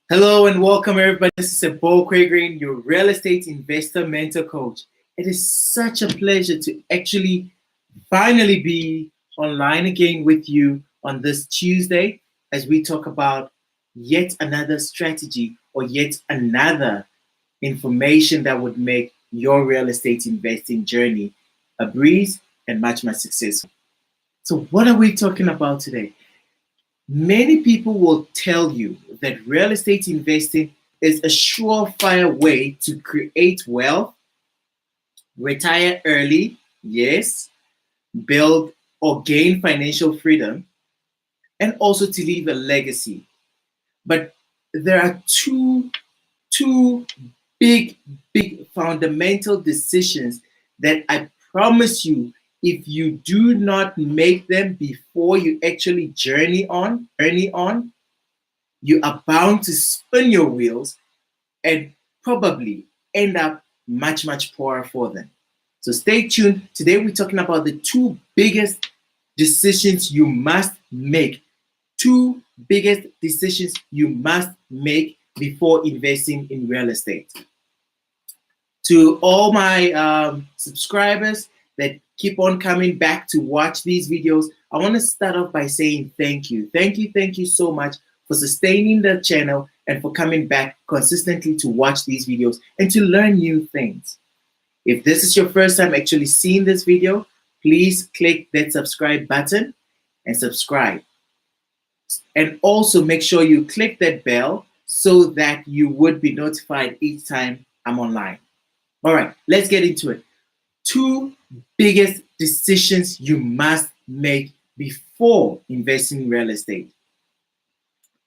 Hello and welcome everybody. This is Quagraine, your real estate investor mentor coach. It is such a pleasure to actually finally be online again with you on this Tuesday as we talk about yet another strategy or yet another information that would make your real estate investing journey a breeze and much successful. So what are we talking about today? Many people will tell you that real estate investing is a surefire way to create wealth, retire early, yes, build or gain financial freedom, and also to leave a legacy. But there are two big fundamental decisions that I promise you, if you do not make them before you actually journey on, you are bound to spin your wheels and probably end up much poorer for them. So stay tuned. Today we're talking about the two biggest decisions you must make. Two biggest decisions you must make before investing in real estate. To all my subscribers that keep on coming back to watch these videos, I want to start off by saying thank you. Thank you so much for sustaining the channel and for coming back consistently to watch these videos and to learn new things. If this is your first time actually seeing this video, please click that subscribe button and subscribe. And also make sure you click that bell so that you would be notified each time I'm online. All right, let's get into it. Two biggest decisions you must make before investing in real estate.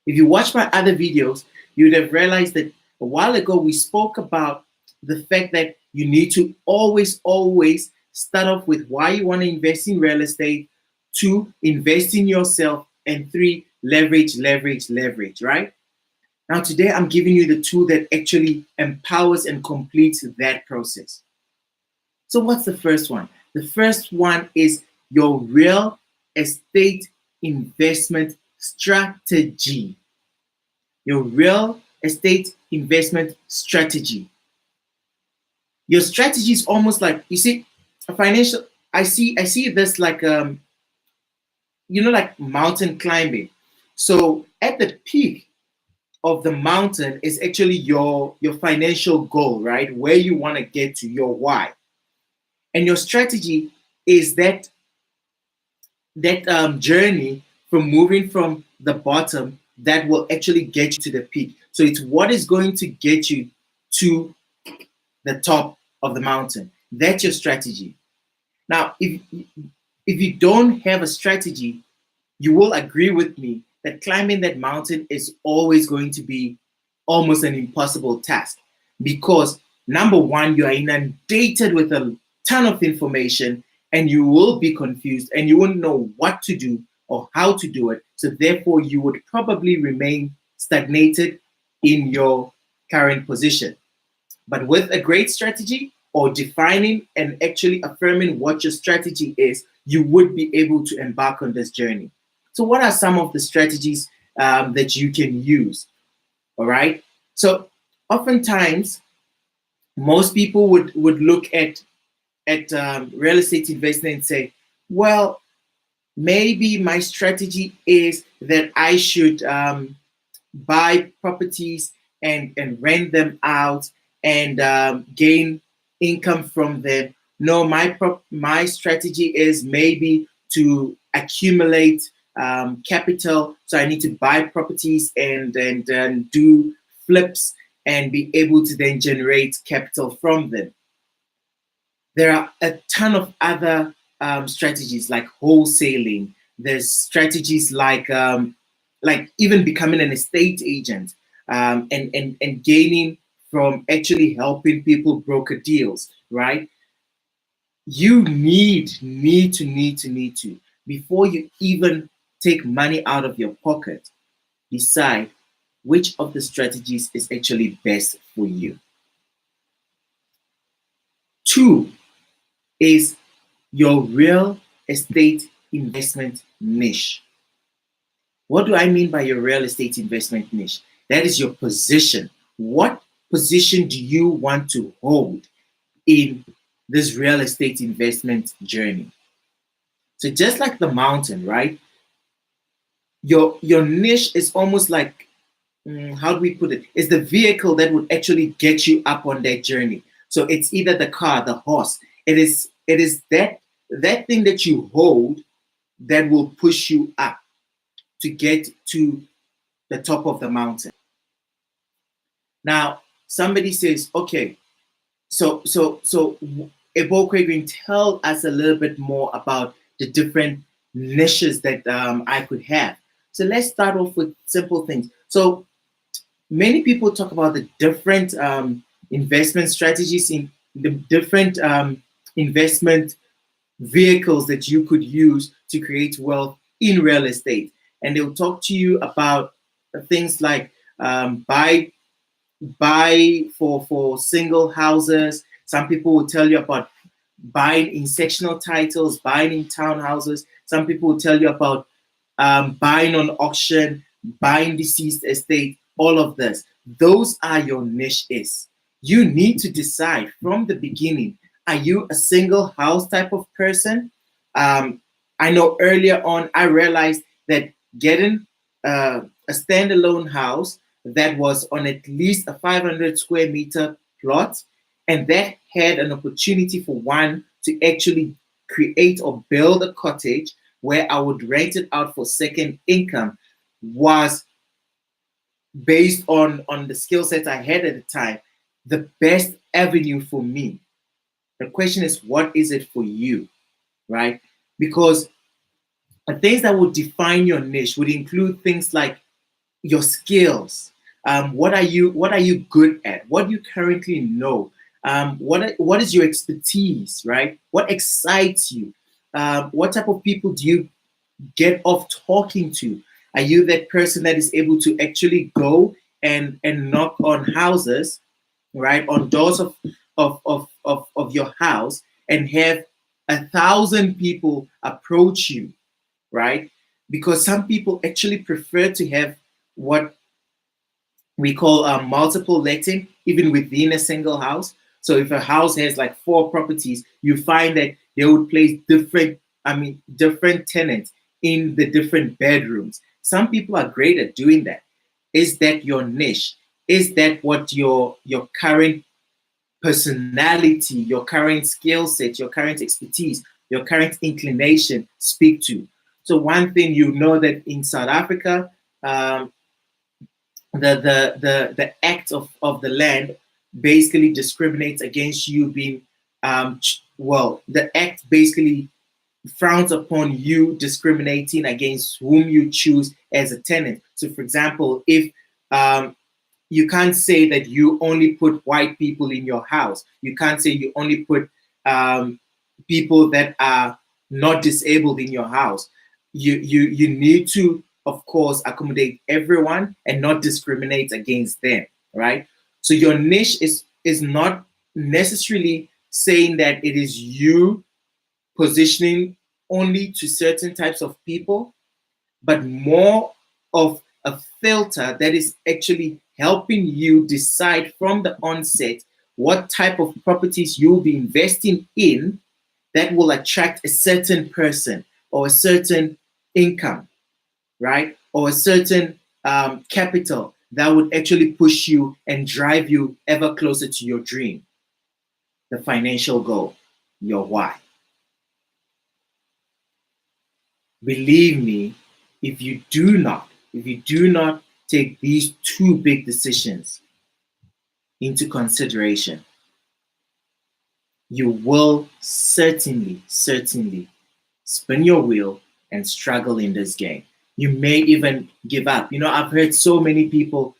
If you watch my other videos, you would have realized that a while ago we spoke about the fact that you need to always start off with why you want to invest in real estate, 2, invest in yourself, and 3, leverage, right? Now today I'm giving you the tool that actually empowers and completes that process. So what's the first one? The first one is your real estate investment strategy. Your real estate investment strategy. Your strategy is almost like, you see, a financial, I see this like like mountain climbing. So at the peak of the mountain is actually your financial goal, right? Where you want to get to, your why. And your strategy is that journey from moving from the bottom that will actually get you to the peak. So it's what is going to get you to the top of the mountain. That's your strategy. Now, if you don't have a strategy, you will agree with me that climbing that mountain is always going to be almost an impossible task, because number one, you are inundated with a ton of information and you will be confused and you won't know what to do or how to do it. So therefore, you would probably remain stagnated in your current position. But with a great strategy, or defining and actually affirming what your strategy is, you would be able to embark on this journey. So what are some of the strategies that you can use? All right. So oftentimes, most people would look at real estate investment and say, well, maybe my strategy is that I should buy properties and rent them out and gain income from them. No, my strategy is maybe to accumulate capital. So I need to buy properties and do flips and be able to then generate capital from them. There are a ton of other strategies like wholesaling. There's strategies like even becoming an estate agent and gaining from actually helping people broker deals, right? You need to, before you even take money out of your pocket, decide which of the strategies is actually best for you. 2 is your real estate investment niche. What do I mean by your real estate investment niche? That is your position. What position do you want to hold in this real estate investment journey? So just like the mountain, right? Your niche is almost like, how do we put it? It's the vehicle that would actually get you up on that journey. So it's either the car, the horse. It is that thing that you hold that will push you up to get to the top of the mountain. Now, somebody says, okay, so Ebo Quagraine, tell us a little bit more about the different niches that I could have. So let's start off with simple things. So many people talk about the different investment strategies, in the different investment vehicles that you could use to create wealth in real estate. And they'll talk to you about things like buy for single houses. Some people will tell you about buying in sectional titles, buying in townhouses. Some people will tell you about buying on auction, buying deceased estate, all of this. Those are your niches. You need to decide from the beginning, are you a single house type of person? I know earlier on, I realized that getting a standalone house that was on at least a 500 square meter plot, and that had an opportunity for one to actually create or build a cottage where I would rent it out for second income, was based on the skill set I had at the time, the best avenue for me. The question is, what is it for you, right? Because the things that would define your niche would include things like your skills. What are you good at? What do you currently know? What is your expertise, right? What excites you? What type of people do you get off talking to? Are you that person that is able to actually go and knock on houses, right, on doors of your house, and have 1,000 people approach you, right? Because some people actually prefer to have what we call multiple letting, even within a single house. So if a house has like 4 properties, you find that they would place different tenants in the different bedrooms. Some people are great at doing that. Is that your niche? Is that what your current personality, your current skill set, your current expertise, your current inclination speak to? So one thing you know, that in South Africa, the act of the land basically discriminates against you being the act basically frowns upon you discriminating against whom you choose as a tenant. So for example, if you can't say that you only put white people in your house, you can't say you only put people that are not disabled in your house. You need to, of course, accommodate everyone and not discriminate against them, right? So your niche is not necessarily saying that it is you positioning only to certain types of people, but more of a filter that is actually helping you decide from the onset what type of properties you'll be investing in that will attract a certain person or a certain income, right? Or a certain capital that would actually push you and drive you ever closer to your dream, the financial goal, your why. Believe me, if you do not take these 2 big decisions into consideration, you will certainly spin your wheel and struggle in this game. You may even give up. I've heard so many people,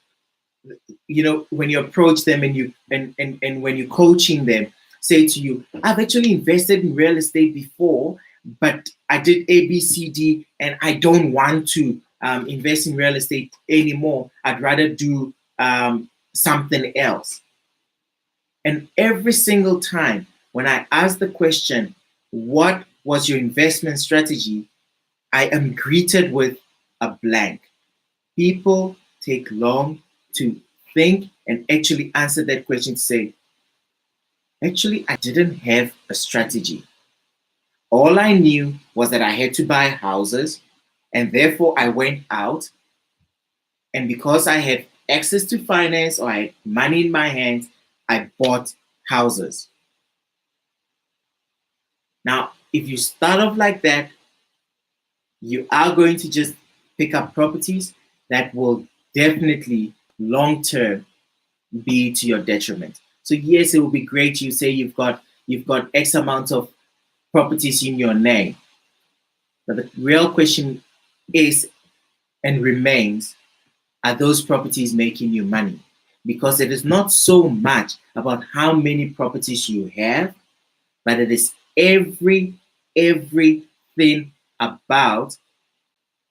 when you approach them and when you're coaching them, say to you, I've actually invested in real estate before, but I did A, B, C, D, and I don't want to invest in real estate anymore. I'd rather do something else. And every single time when I ask the question, what was your investment strategy? I am greeted with a blank. People take long to think and actually answer that question to say, actually, I didn't have a strategy. All I knew was that I had to buy houses, and therefore I went out. And because I had access to finance or I had money in my hands, I bought houses. Now, if you start off like that, you are going to just pick up properties that will definitely long term be to your detriment. So yes, it will be great. You say you've got X amount of properties in your name, but the real question is and remains: are those properties making you money? Because it is not so much about how many properties you have, but it is everything about,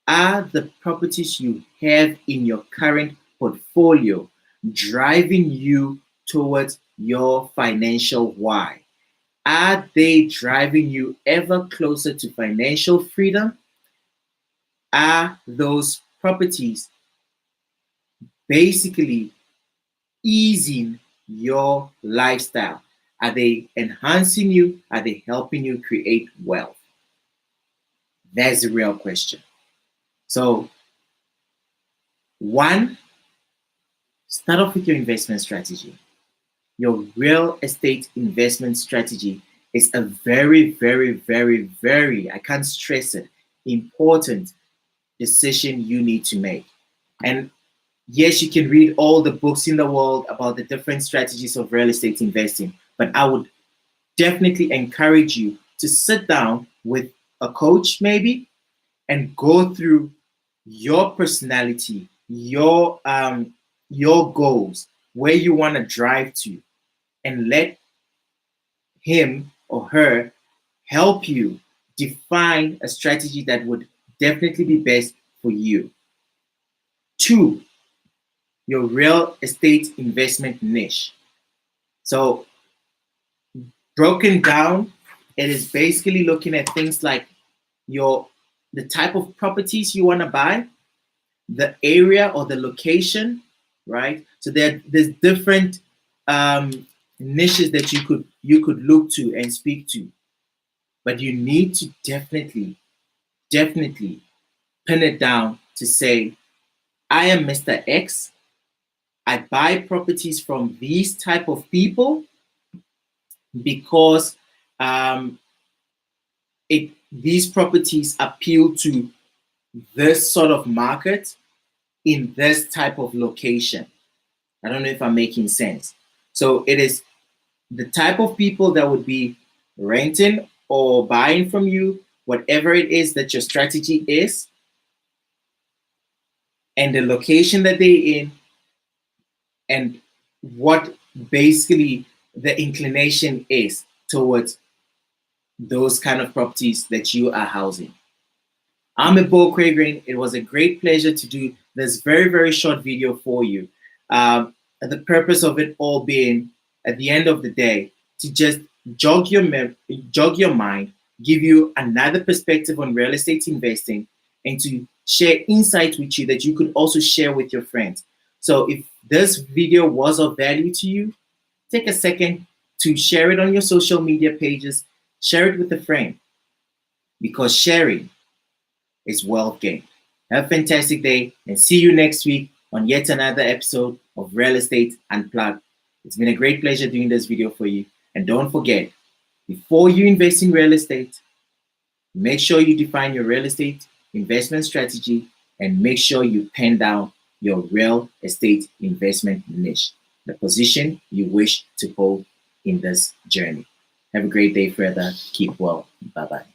are the properties you have in your current portfolio driving you towards your financial why? Are they driving you ever closer to financial freedom? Are those properties basically easing your lifestyle? Are they enhancing you? Are they helping you create wealth? That's the real question. So, one, start off with your investment strategy. Your real estate investment strategy is a very, I can't stress it, important decision you need to make. And yes, you can read all the books in the world about the different strategies of real estate investing, but I would definitely encourage you to sit down with a coach maybe and go through your personality, your goals, where you want to drive to, and let him or her help you define a strategy that would definitely be best for you. Two, your real estate investment niche. So, broken down, it is basically looking at things like the type of properties you want to buy, the area or the location, right? So there's different niches that you could look to and speak to, but you need to definitely pin it down to say, I am Mr. X. I buy properties from these type of people because these properties appeal to this sort of market in this type of location. I don't know if I'm making sense. So it is the type of people that would be renting or buying from you, whatever it is that your strategy is, and the location that they're in, and what basically the inclination is towards those kind of properties that you are housing. I'm Quagraine. It was a great pleasure to do this very short video for you. The purpose of it all being, at the end of the day, to just jog your mind, give you another perspective on real estate investing, and to share insights with you that you could also share with your friends. So if this video was of value to you, take a second to share it on your social media pages, share it with a friend, because sharing is wealth gained. Have a fantastic day and see you next week on yet another episode of Real Estate Unplugged. It's been a great pleasure doing this video for you. And don't forget, before you invest in real estate, make sure you define your real estate investment strategy and make sure you pen down your real estate investment niche, the position you wish to hold in this journey. Have a great day further. Keep well. Bye-bye.